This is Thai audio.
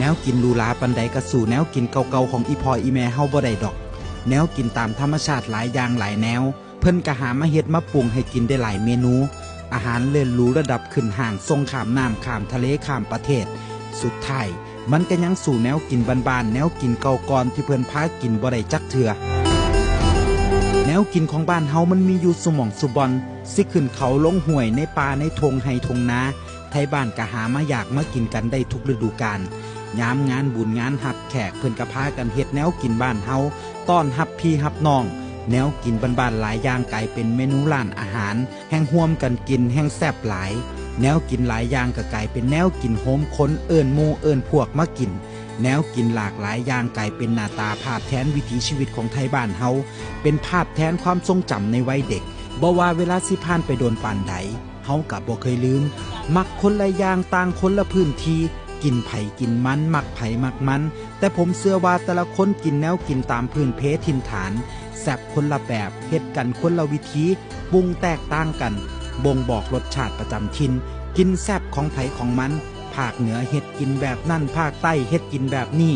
นวกินลูลาปันใดกระสู่แนวกินเก่าๆของอีพออีแม่เฮาบ่ได้ดอกแนวกินตามธรรมชาติหลายอย่างหลายแนวเพิ่นก็หามาเฮ็ดมาปรุงให้กินได้หลายเมนูอาหารเลิศหรูระดับขึ้นห่างส่งข้ามน้ำข้ามทะเลข้ามประเทศสุดท้ายมันก็ยังสู่แนวกินบ้านๆแนวกินเก่าก่อนที่เพิ่นพากินบ่ได้จักเทื่อแนวกินของบ้านเฮามันมีอยู่สุหม่องสุบอนสิขึ้นเขาลงห้วยในป่าในทงไห้ทงนาไทบ้านก็หามาอยากมากินกันได้ทุกฤดูกาลยามงานบุญงานหับแขกเพิ่นก็พากันเฮ็ดแนวกินบ้านเฮาต้อนรับพี่รับน้องแนวกินบ้านๆหลายอย่างกลายเป็นเมนูร้านอาหารแห่งร่วมกันกินแห่งแซ่บหลายแนวกินหลายอย่างก็กลายเป็นแนวกินโฮมค้นเอิ้นหมู่เอิ้นพวกมากินแนวกินหลากหลายอย่างกลายเป็นหน้าตาภาพแทนวิถีชีวิตของไทยบ้านเฮาเป็นภาพแทนความทรงจำในวัยเด็กบ่ว่าเวลาสิผ่านไปโดนปานใดเฮาก็บ่เคยลืมมักคนละอย่างต่างคนละพื้นที่กินไผ่กินมันมักไผ่มักมันแต่ผมเชื่อว่าแต่ละคนกินแนวกินตามพื้นเพถิ่นฐานแซ่บคนละแบบเฮ็ดกันคนละวิธีปรุงแตกต่างกันบ่งบอกรสชาติประจำถิ่นกินแซ่บของไผของมันภาคเหนือเฮ็ดกินแบบนั่นภาคใต้เฮ็ดกินแบบนี้